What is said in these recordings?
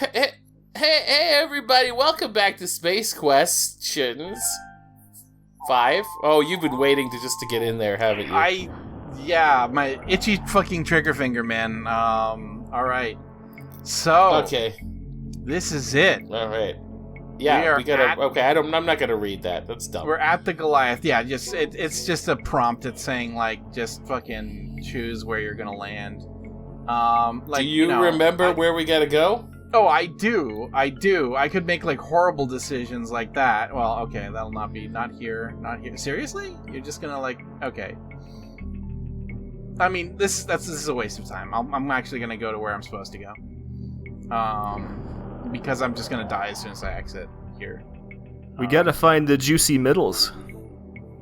Hey, everybody! Welcome back to Space Questions 5. Oh, you've been waiting to get in there, haven't you? Yeah, my itchy fucking trigger finger, man. All right. So. Okay. This is it. All right. Yeah, we gotta. Okay, I'm not gonna read that. That's dumb. We're at the Goliath. Yeah, it's just a prompt. It's saying like, just fucking choose where you're gonna land. Do you remember where we gotta go? Oh, I do. I could make like horrible decisions like that. Well, okay, that'll not here. Seriously? You're just gonna like, okay. I mean, this is a waste of time. I'm actually gonna go to where I'm supposed to go. Because I'm just gonna die as soon as I exit here. We gotta find the juicy middles.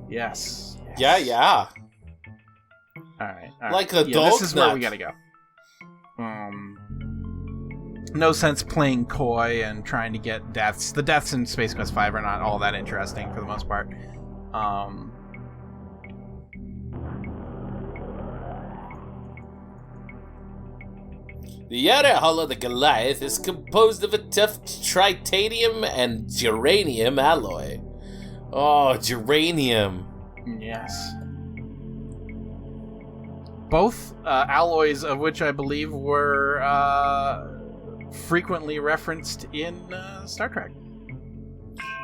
Yes. Yeah. All right. Like a dog. This is where we gotta go. No sense playing coy and trying to get deaths. The deaths in Space Quest 5 are not all that interesting for the most part. The outer hull of the Goliath is composed of a tough tritanium and geranium alloy. Oh, geranium. Yes. Both alloys of which I believe were frequently referenced in Star Trek.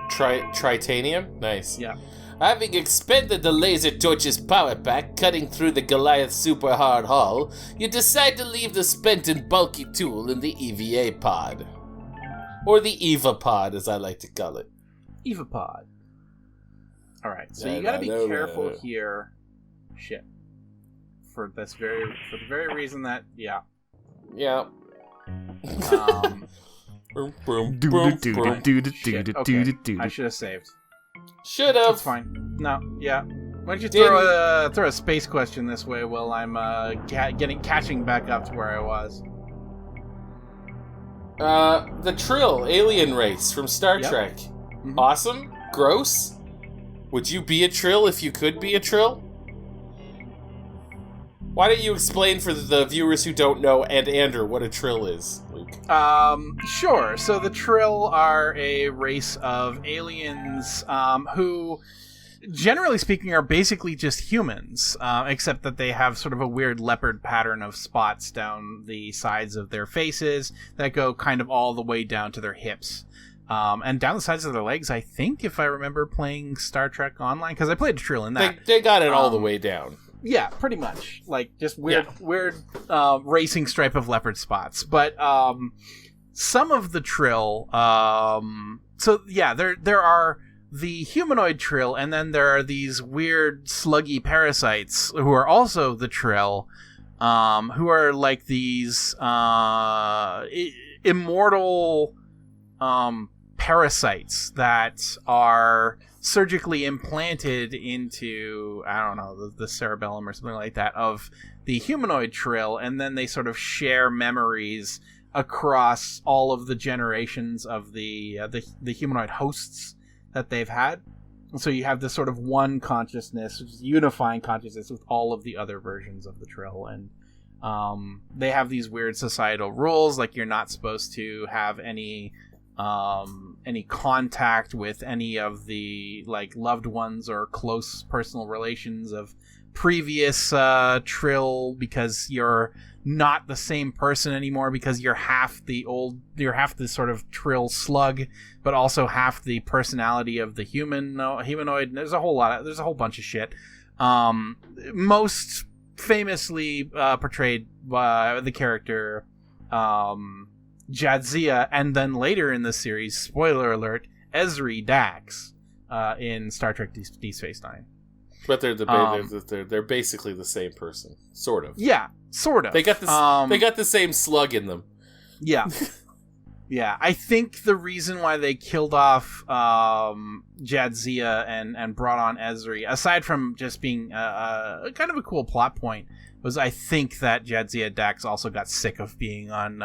Tritanium? Nice. Yeah. Having expended the laser torch's power pack cutting through the Goliath's super hard hull, you decide to leave the spent and bulky tool in the EVA pod. Or the EVA pod, as I like to call it. EVA pod. Alright, so you gotta be careful here. Shit. For the very reason that, yeah. Yeah. I should have saved. Should have. That's fine. No, yeah. Why don't you throw a space question this way while I'm catching back up to where I was. The Trill alien race from Star Trek. Mm-hmm. Awesome? Gross? Would you be a Trill if you could be a Trill? Why don't you explain for the viewers who don't know, and Andrew, what a Trill is, Luke? Sure. So the Trill are a race of aliens who, generally speaking, are basically just humans, except that they have sort of a weird leopard pattern of spots down the sides of their faces that go kind of all the way down to their hips. And down the sides of their legs, I think, if I remember playing Star Trek Online, because I played a Trill in that. They got it all the way down. Yeah, pretty much. Like, just weird racing stripe of leopard spots. But some of the Trill... there are the humanoid Trill, and then there are these weird sluggy parasites who are also the Trill, who are like these immortal parasites that are surgically implanted into, I don't know, the cerebellum or something like that of the humanoid Trill, and then they sort of share memories across all of the generations of the humanoid hosts that they've had. And so you have this sort of one consciousness, which is unifying consciousness with all of the other versions of the Trill, and they have these weird societal rules, like you're not supposed to have any contact with any of the like loved ones or close personal relations of previous Trill, because you're not the same person anymore, because you're half the sort of Trill slug, but also half the personality of the humanoid. There's a whole bunch of shit. Most famously portrayed by the character Jadzia, and then later in the series, spoiler alert, Ezri Dax in Star Trek Deep Space Nine. But they're basically the same person, sort of. Yeah, sort of. They got the same slug in them. Yeah, yeah. I think the reason why they killed off Jadzia and brought on Ezri, aside from just being kind of a cool plot point, was I think that Jadzia Dax also got sick of being on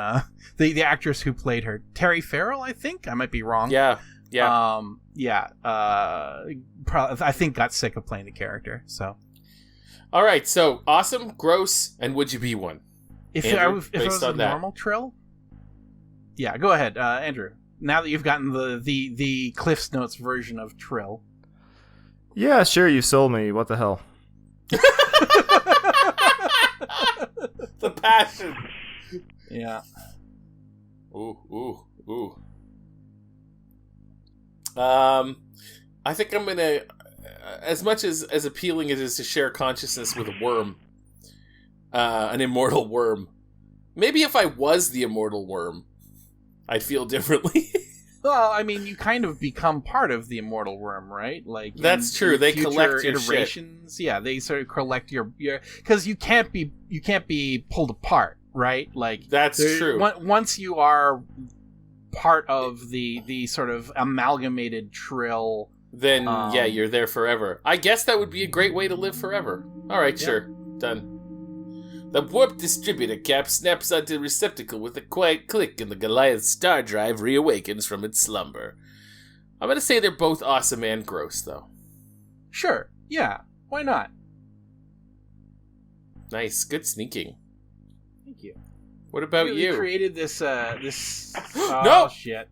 the actress who played her, Terry Farrell, I think. I might be wrong. Yeah. I think got sick of playing the character. So, all right. So awesome, gross, and would you be one? If it was a normal Trill? Yeah, go ahead, Andrew. Now that you've gotten the Cliff's Notes version of Trill. Yeah, sure, you sold me. What the hell? The passion. Yeah. Ooh. I think I'm gonna, as much as appealing it is to share consciousness with a worm, an immortal worm. Maybe if I was the immortal worm, I'd feel differently. Well, I mean, you kind of become part of the immortal worm, right? Like that's true. They collect your iterations. Shit. Yeah, they sort of collect your because you can't be pulled apart, right? Like that's true. Once you are part of the sort of amalgamated Trill, then yeah, you're there forever. I guess that would be a great way to live forever. All right, yeah. Sure, done. The warp distributor cap snaps onto the receptacle with a quiet click, and the Goliath star drive reawakens from its slumber. I'm gonna say they're both awesome and gross, though. Sure, yeah, why not? Nice, good sneaking. Thank you. What about really you? Created this oh, no shit.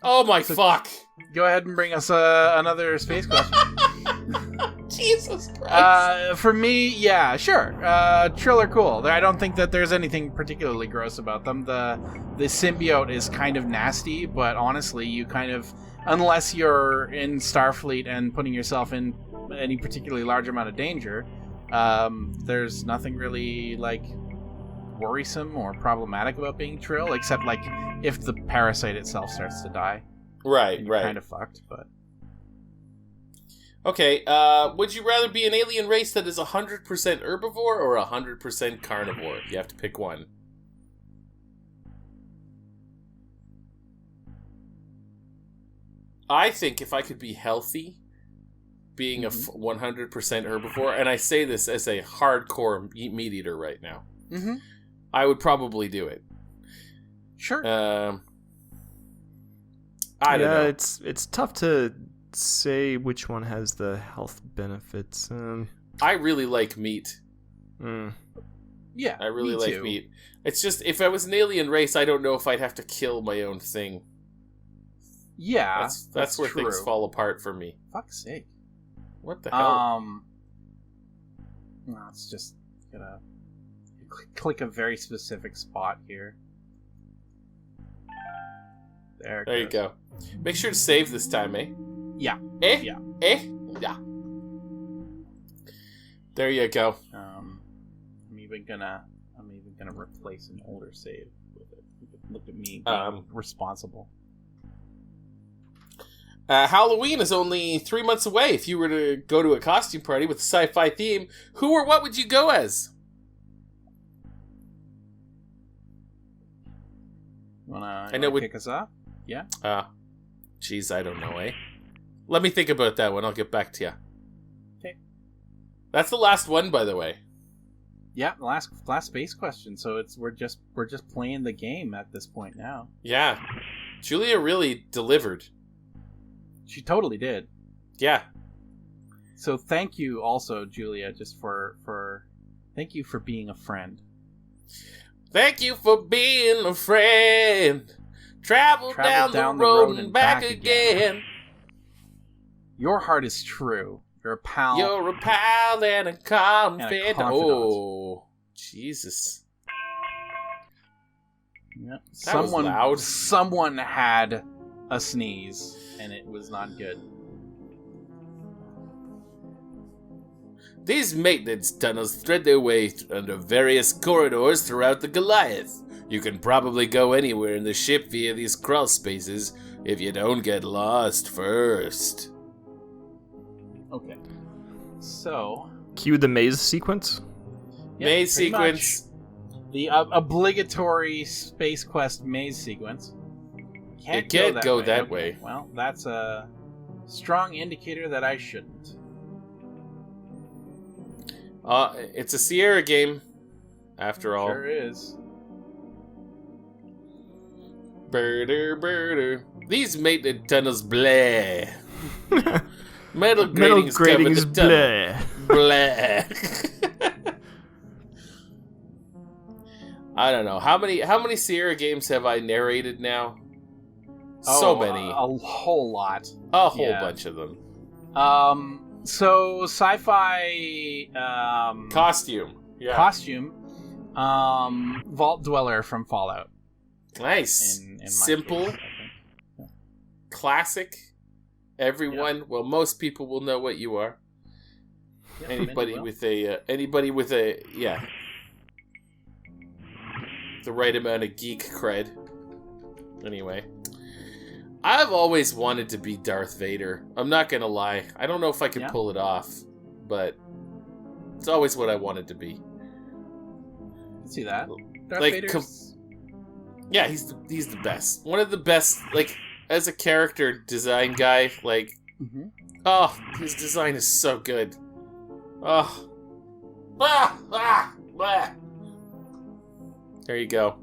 Oh my fuck! Go ahead and bring us another space question. Jesus Christ! For me, yeah, sure. Trill are cool. I don't think that there's anything particularly gross about them. The symbiote is kind of nasty, but honestly, you kind of, unless you're in Starfleet and putting yourself in any particularly large amount of danger, there's nothing really like worrisome or problematic about being Trill, except like if the parasite itself starts to die. Right. Kind of fucked, but okay. Would you rather be an alien race that is 100% herbivore or 100% carnivore? You have to pick one. I think if I could be healthy, being a 100% herbivore, and I say this as a hardcore meat eater right now, I would probably do it. Sure. I don't know. It's tough to say which one has the health benefits. I really like meat. Yeah, I really like meat. It's just, if I was an alien race, I don't know if I'd have to kill my own thing. Yeah, that's where true. things fall apart for me. Fuck's sake. What the hell? No, it's just gonna click a very specific spot here. There you go. Make sure to save this time, eh? Yeah. Yeah. Yeah. There you go. I'm even gonna replace an older save with it. Look at me being responsible. Halloween is only 3 months away. If you were to go to a costume party with a sci-fi theme, who or what would you go as? Wanna kick us off? Yeah? Geez, I don't know, eh? Let me think about that one. I'll get back to you. Okay. That's the last one, by the way. Yeah, last space question. So we're just playing the game at this point now. Yeah. Julia really delivered. She totally did. Yeah. So thank you also, Julia, just for thank you for being a friend. Thank you for being a friend. Travel down the road and back again. Your heart is true. You're a pal. You're a pal and a confidant. Oh, Jesus. Yep. That was loud. Someone had a sneeze, and it was not good. These maintenance tunnels thread their way under various corridors throughout the Goliath. You can probably go anywhere in the ship via these crawl spaces if you don't get lost first. Okay. So... Cue the maze sequence? Yeah, maze sequence. Much. The obligatory Space Quest maze sequence. It can't go that way. Well, that's a strong indicator that I shouldn't. It's a Sierra game, after all. Sure is. Birder. These maintenance tunnels, blah. Metal gratings cover the tunnel. Blah. I don't know. How many Sierra games have I narrated now? So many. A whole lot. A whole bunch of them. So sci-fi Costume. Yeah. Costume. Vault Dweller from Fallout. Nice. In my Simple. case, I think. Classic. Everyone, well, most people will know what you are. Yep, Anybody with a the right amount of geek cred. Anyway, I've always wanted to be Darth Vader. I'm not gonna lie. I don't know if I can pull it off, but it's always what I wanted to be. I see that. Darth Like, Vader's... yeah, he's the best. One of the best. Like, as a character design guy, like, oh, his design is so good. Oh. There you go.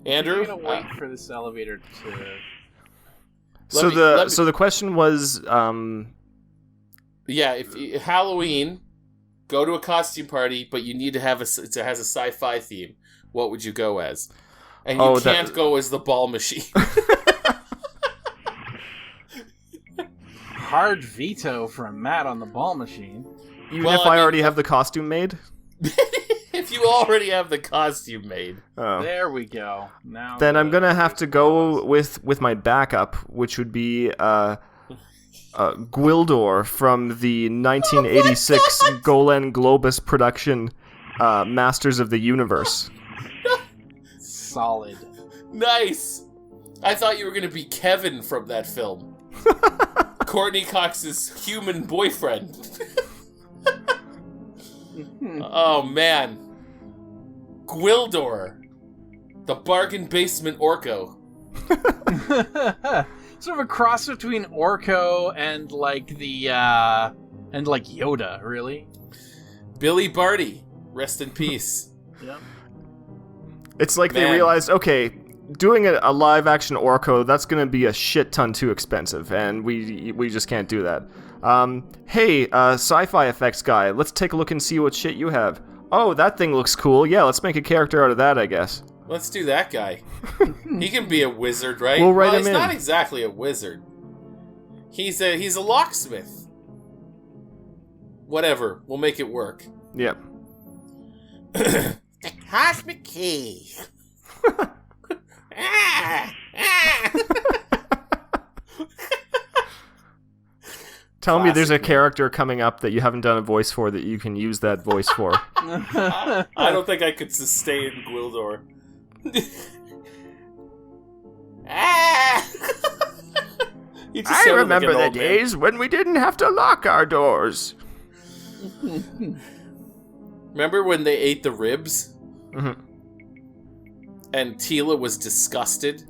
Andrew? I'm gonna wait for this elevator to... So the question was, yeah, if Halloween, go to a costume party, but you need to have it has a sci-fi theme. What would you go as? And you can't go as the ball machine. Hard veto from Matt on the ball machine. Even if I already have the costume made? If you already have the costume made. Oh. There we go. Now then I'm going to have to go with my backup, which would be Gwildor from the 1986 Golan Globus production Masters of the Universe. Solid. Nice. I thought you were going to be Kevin from that film. Courtney Cox's human boyfriend. Oh, man. Gwildor. The bargain basement Orko. Sort of a cross between Orko and Yoda, really. Billy Barty. Rest in peace. Yep. It's like they realized, okay, doing a live-action Orko, that's going to be a shit ton too expensive, and we just can't do that. Hey, sci-fi effects guy, let's take a look and see what shit you have. Oh, that thing looks cool. Yeah, let's make a character out of that, I guess. Let's do that guy. He can be a wizard, right? We'll write him he's in. Not exactly a wizard. He's a locksmith. Whatever, we'll make it work. Yep. The cosmic key. Tell me there's a character coming up that you haven't done a voice for that you can use that voice for. I don't think I could sustain Gwildor. I remember the days when we didn't have to lock our doors. Remember when they ate the ribs? Mm-hmm. And Tila was disgusted?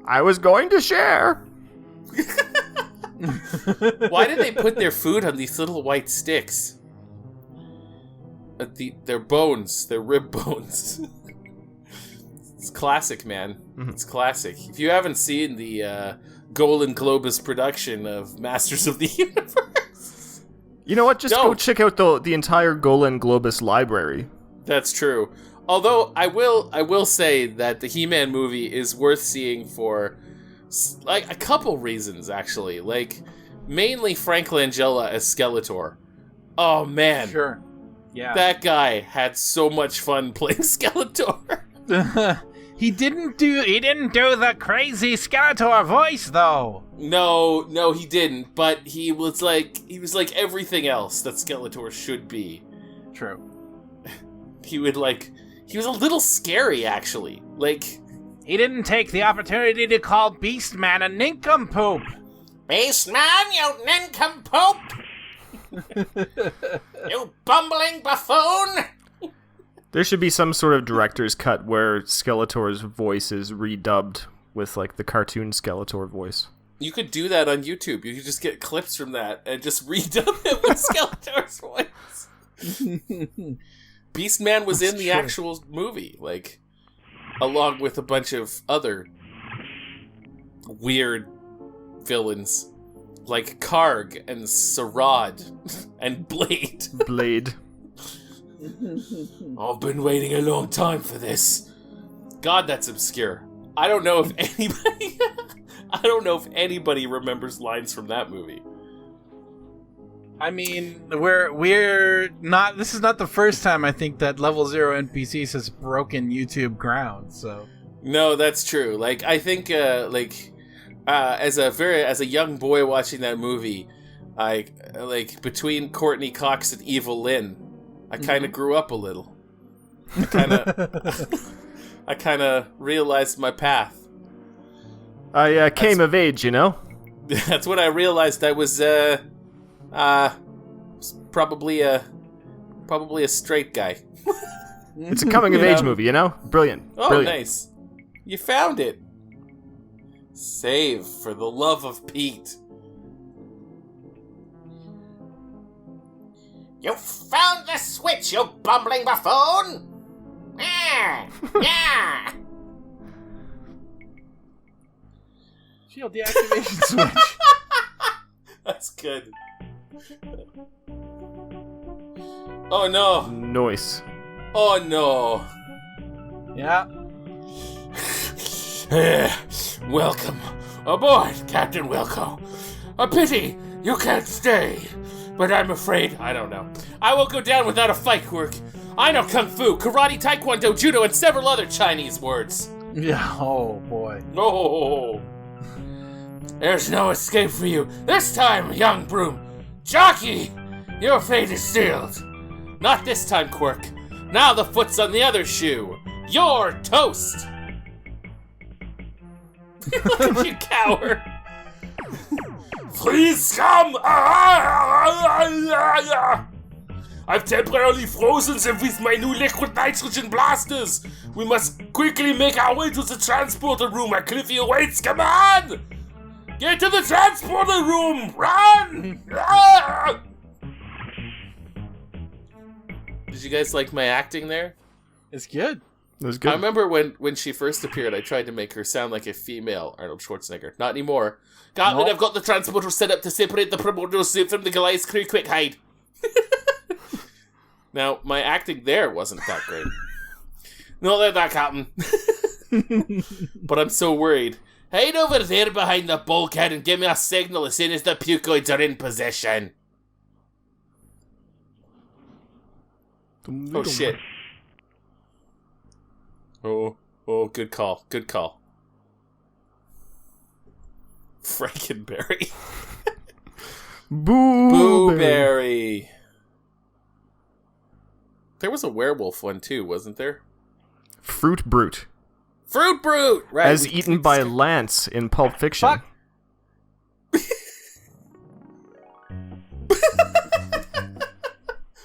I was going to share. Why did they put their food on these little white sticks? Their bones, their rib bones. It's classic, man. Mm-hmm. It's classic. If you haven't seen the Golan Globus production of Masters of the Universe, you know what? Just go check out the entire Golan Globus library. That's true. Although I will say that the He-Man movie is worth seeing for like a couple reasons, actually. Like, mainly Frank Langella as Skeletor. Oh man, sure, yeah, that guy had so much fun playing Skeletor. He didn't do the crazy Skeletor voice though. No, he didn't. But he was like everything else that Skeletor should be. True. He was a little scary, actually. Like, he didn't take the opportunity to call Beastman a nincompoop. Beastman, you nincompoop! You bumbling buffoon! There should be some sort of director's cut where Skeletor's voice is redubbed with, like, the cartoon Skeletor voice. You could do that on YouTube. You could just get clips from that and just redub it with Skeletor's voice. Beastman was in the actual movie, like, along with a bunch of other weird villains, like Karg and Sarad and Blade. I've been waiting a long time for this. God, that's obscure. I don't know if anybody remembers lines from that movie. I mean, we're not. This is not the first time I think that Level 0 NPCs has broken YouTube ground. So no, that's true. Like I think, as a young boy watching that movie, between Courtney Cox and Evil Lynn, I kind of grew up a little. I kind of realized my path. I came of age, you know. That's when I realized I was probably a straight guy. It's a coming of age movie, you know? Brilliant. Oh, Brilliant. Nice. You found it. Save for the love of Pete. You found the switch, you bumbling buffoon! Yeah! Yeah! Shield deactivation switch. That's good. Oh no! Noise. Oh no! Yeah. Welcome aboard, Captain Wilco. A pity you can't stay, but I'm afraid I don't know. I will go down without a fight, Quirk. I know Kung Fu, Karate, Taekwondo, Judo, and several other Chinese words. Yeah, oh boy. No. There's no escape for you. This time, young broom. Jockey, your fate is sealed. Not this time, Quirk. Now the foot's on the other shoe. You're toast. Look at you, coward. Please come. I've temporarily frozen them with my new liquid nitrogen blasters. We must quickly make our way to the transporter room where Cliffy awaits. Come on! Get to the transporter room! Run! Did you guys like my acting there? It's good. It was good. I remember when she first appeared, I tried to make her sound like a female Arnold Schwarzenegger. Not anymore. Captain, I've got the transporter set up to separate the Primordial suit from the Goliath crew. Quick, hide. Now, my acting there wasn't that great. Not like that, Captain. But I'm so worried. Hide over there behind the bulkhead and give me a signal as soon as the pucoids are in position. Oh, shit. Oh, good call. Good call. Frankenberry. Booberry. There was a werewolf one too, wasn't there? Fruit Brute. Fruit Brute! Right. As eaten by Lance in Pulp Fiction. Fuck.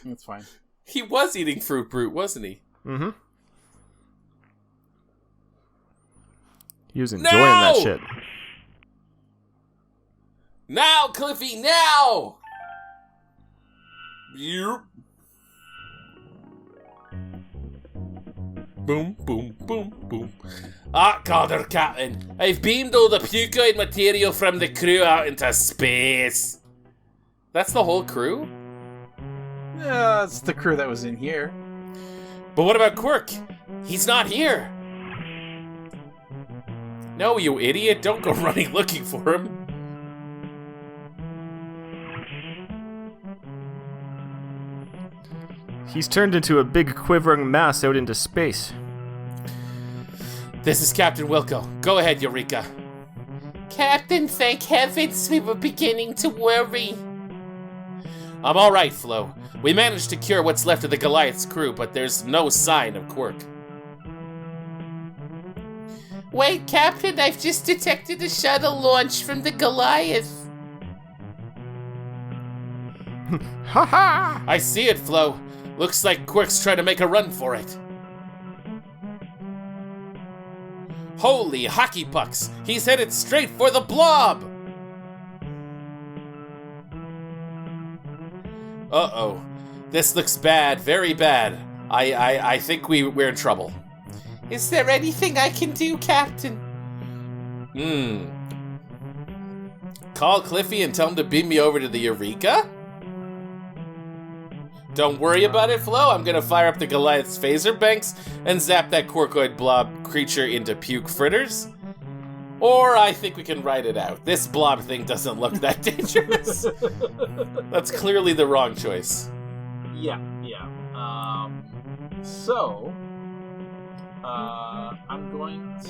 That's fine. He was eating Fruit Brute, wasn't he? Mm-hmm. He was enjoying that shit. Now, Cliffy, now! Yep. Boom, boom, boom, boom. Godder, Captain. I've beamed all the pucoid material from the crew out into space. That's the whole crew? Yeah, it's the crew that was in here. But what about Quirk? He's not here. No, you idiot. Don't go running looking for him. He's turned into a big quivering mass out into space. This is Captain Wilco. Go ahead, Eureka. Captain, thank heavens, we were beginning to worry. I'm alright, Flo. We managed to cure what's left of the Goliath's crew, but there's no sign of Quirk. Wait, Captain, I've just detected a shuttle launch from the Goliath. Ha-ha! I see it, Flo. Looks like Quirk's trying to make a run for it. Holy hockey pucks! He's headed straight for the blob! Uh-oh. This looks bad, very bad. I think we're in trouble. Is there anything I can do, Captain? Call Cliffy and tell him to beam me over to the Eureka? Don't worry about it, Flo. I'm gonna fire up the Goliath's phaser banks and zap that Quarkoid blob creature into puke fritters. Or I think we can ride it out. This blob thing doesn't look that dangerous. That's clearly the wrong choice. Yeah. So, I'm going to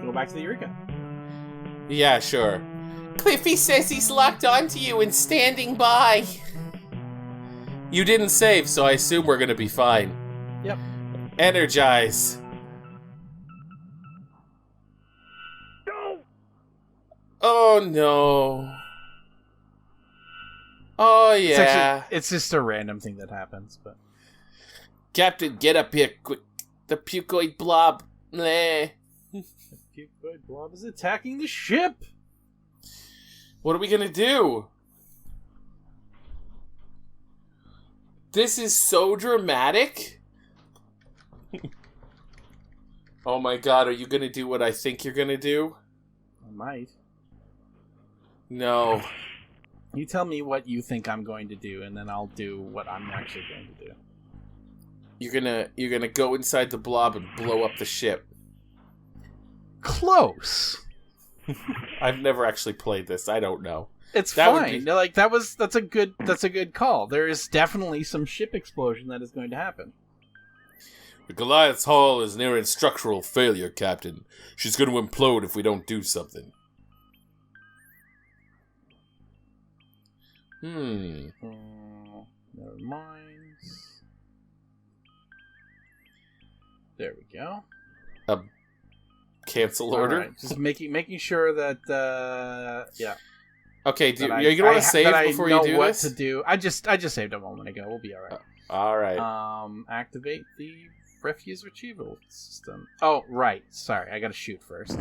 go back to the Eureka. Yeah, sure. Cliffy says he's locked onto you and standing by. You didn't save, so I assume we're gonna be fine. Yep. Energize. No! Oh no. Oh yeah. It's just a random thing that happens, but... Captain, get up here quick. The pucoid blob. Meh. The pucoid blob is attacking the ship! What are we gonna do? This is so dramatic. Oh my god, are you gonna do what I think you're gonna do? I might. No. You tell me what you think I'm going to do, and then I'll do what I'm actually going to do. You're gonna go inside the blob and blow up the ship. Close. I've never actually played this. I don't know. It's That would fine. be- Like that's a good call. There is definitely some ship explosion that is going to happen. The Goliath's hull is nearing structural failure, Captain. She's going to implode if we don't do something. Never mind. There we go. Cancel order? All right. Just making sure that yeah. Okay, that are you going to want to save that before I know you do what this? to do. I just saved a moment ago. We'll be all right. Alright. Activate the refuse retrieval system. Oh, right. Sorry, I gotta shoot first.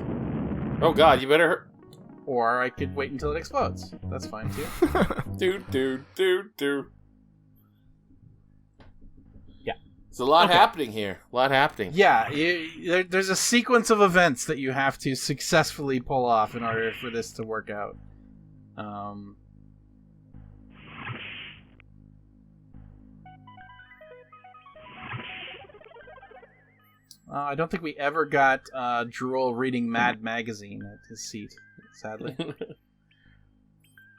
Oh god, you better... Or I could wait until it explodes. That's fine, too. Do. Yeah. There's a lot Okay. happening here. A lot happening. Yeah, there's a sequence of events that you have to successfully pull off in order for this to work out. I don't think we ever got Drool reading Mad Magazine at his seat, sadly.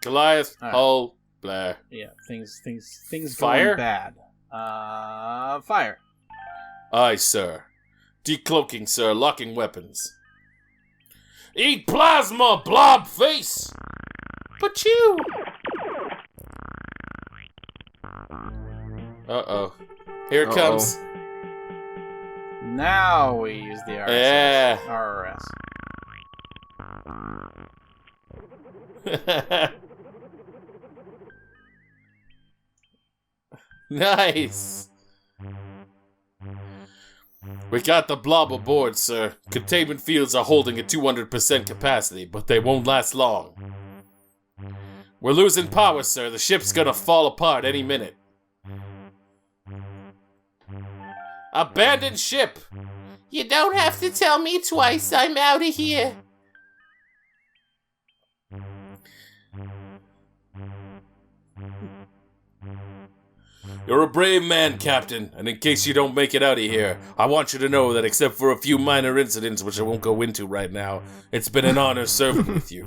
Goliath, All right. hull, blah. Yeah, things Fire? going bad. Fire. Aye, sir. Decloaking, sir. Locking weapons. Eat plasma, blob face! But you! Uh-oh. Here it comes. Now we use the RSS. Yeah. RRS. Nice. We got the blob aboard, sir. Containment fields are holding at 200% capacity, but they won't last long. We're losing power, sir. The ship's gonna fall apart any minute. Abandon ship! You don't have to tell me twice. I'm out of here. You're a brave man, Captain, and in case you don't make it out of here, I want you to know that except for a few minor incidents which I won't go into right now, it's been an honor serving with you.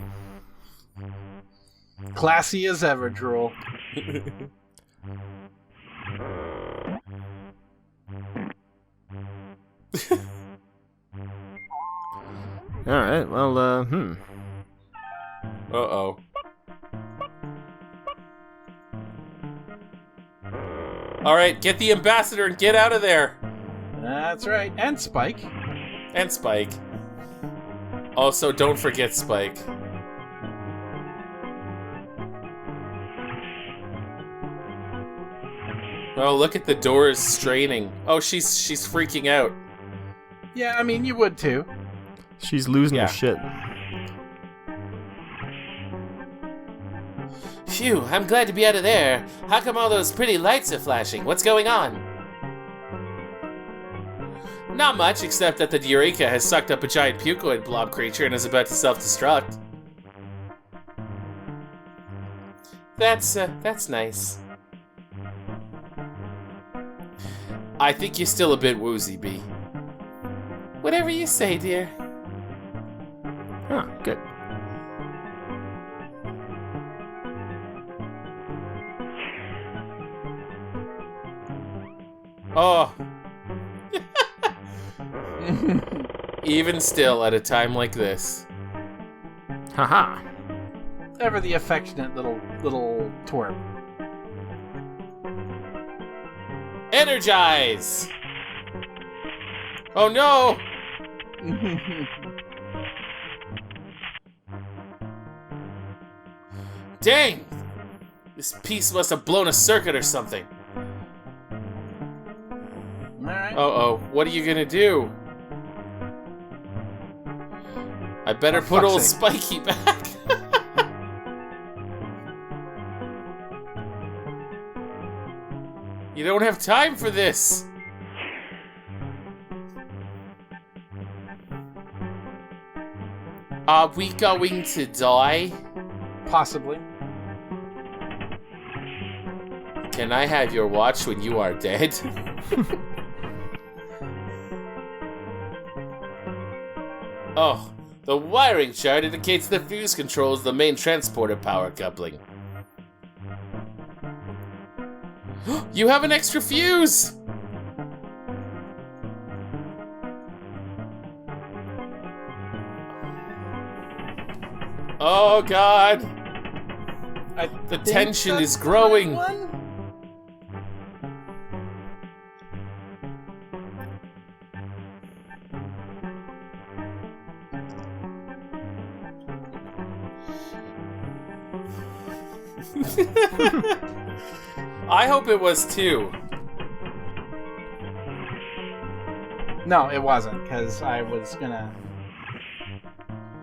Classy as ever, Drool. Alright, well, Uh-oh. Alright, get the ambassador and get out of there! That's right. And Spike. And Spike. Also, don't forget Spike. Oh, look at the doors straining. Oh, she's freaking out. Yeah, I mean, you would too. she's losing Yeah. her shit. Phew, I'm glad to be out of there. How come all those pretty lights are flashing? What's going on? Not much, except that the Eureka has sucked up a giant pucoid blob creature and is about to self-destruct. That's nice. I think you're still a bit woozy, B. Whatever you say, dear. Huh, good. Oh. Even still, at a time like this. Haha. Ever the affectionate little twerp. Energize! Oh no! Dang! This piece must have blown a circuit or something. Alright. Uh-oh, what are you gonna do? I better For put old fuck's Spiky back. You don't have time for this. Are we going to die? Possibly. Can I have your watch when you are dead? Oh, the wiring chart indicates the fuse controls the main transporter power coupling. You have an extra fuse! Oh god! The tension is growing! I hope it was too. No, it wasn't, because I was gonna...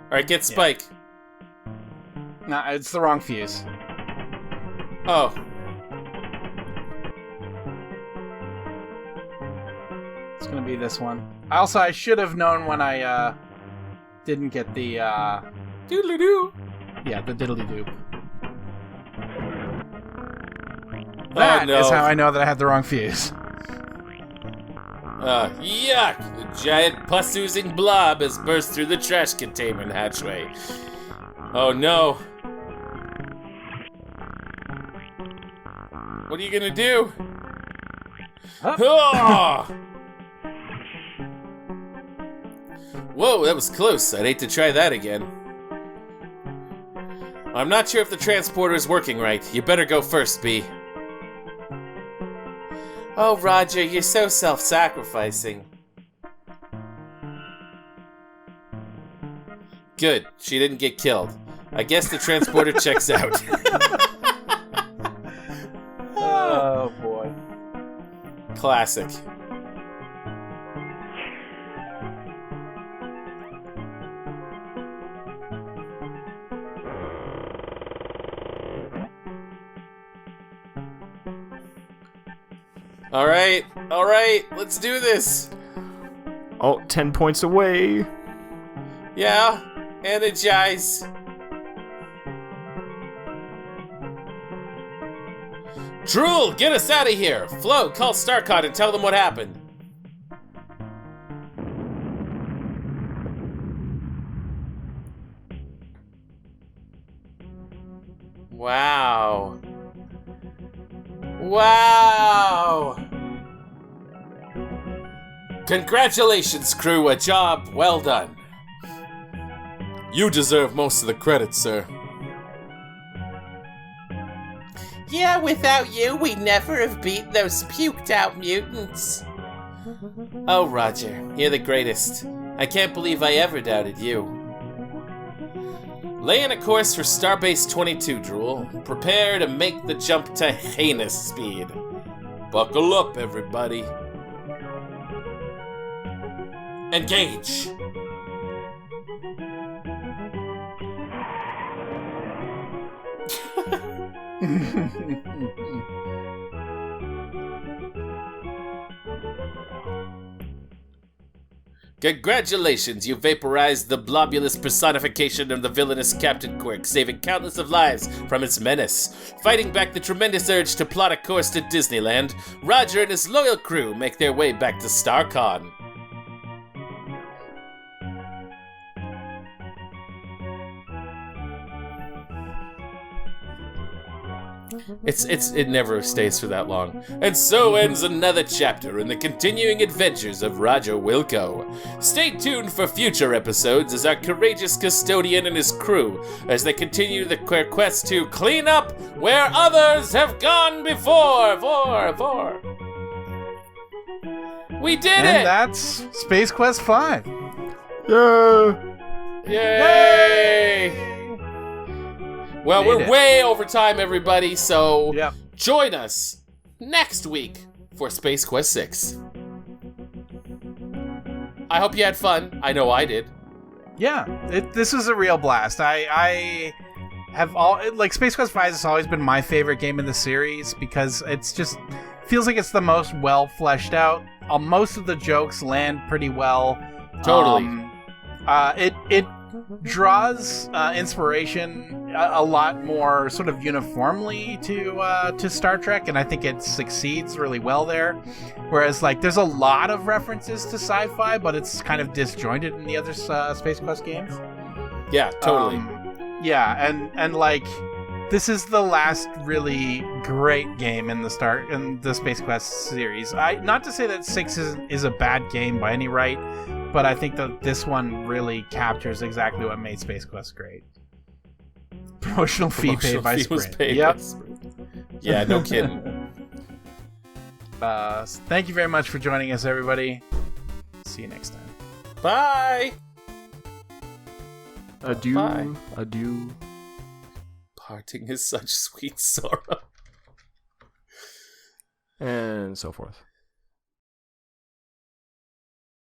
Alright, get Spike. No, it's the wrong fuse. Oh. It's gonna be this one. Also, I should have known when I, didn't get the, Doodly-doo. yeah, the diddly-doo. That no. is how I know that I had the wrong fuse. Yuck! The giant pus-oozing blob has burst through the trash containment hatchway. Oh no. What are you gonna do? Oh! Whoa, that was close. I'd hate to try that again. I'm not sure if the transporter is working right. You better go first, B. Oh, Roger, you're so self-sacrificing. Good. She didn't get killed. I guess the transporter checks out. Oh, boy. Classic. All right, let's do this. Oh, 10 points away. Yeah, energize. Drool, get us out of here. Flo, call Starcon and tell them what happened. Wow. Wow! Congratulations, crew. A job well done. You deserve most of the credit, sir. Yeah, without you, we'd never have beat those puked-out mutants. Oh, Roger, you're the greatest. I can't believe I ever doubted you. Lay in a course for Starbase 22, Drool. Prepare to make the jump to heinous speed. Buckle up, everybody. Engage! Congratulations, you vaporized the blobulous personification of the villainous Captain Quirk, saving countless of lives from its menace. Fighting back the tremendous urge to plot a course to Disneyland, Roger and his loyal crew make their way back to Starcon. It never stays for that long. And so ends another chapter in the continuing adventures of Roger Wilco. Stay tuned for future episodes as our courageous custodian and his crew as they continue the quest to clean up where others have gone before. We did it! And that's Space Quest 5. Yeah. Yay! Well, we're way over time, everybody, so join us next week for Space Quest 6. I hope you had fun. I know I did. Yeah, this was a real blast. I have Space Quest 5 has always been my favorite game in the series because it's just feels like it's the most well fleshed out. Most of the jokes land pretty well. Totally. It draws inspiration a lot more sort of uniformly to Star Trek, and I think it succeeds really well there. Whereas there's a lot of references to sci-fi, but it's kind of disjointed in the other Space Quest games. Yeah, totally. And this is the last really great game in the Space Quest series. Not to say that 6 is a bad game by any right, but I think that this one really captures exactly what made Space Quest great. Promotional fee paid by Sprint. Yep. Yeah, no kidding. Thank you very much for joining us, everybody. See you next time. Bye. Adieu. Bye. Adieu. Parting is such sweet sorrow. And so forth.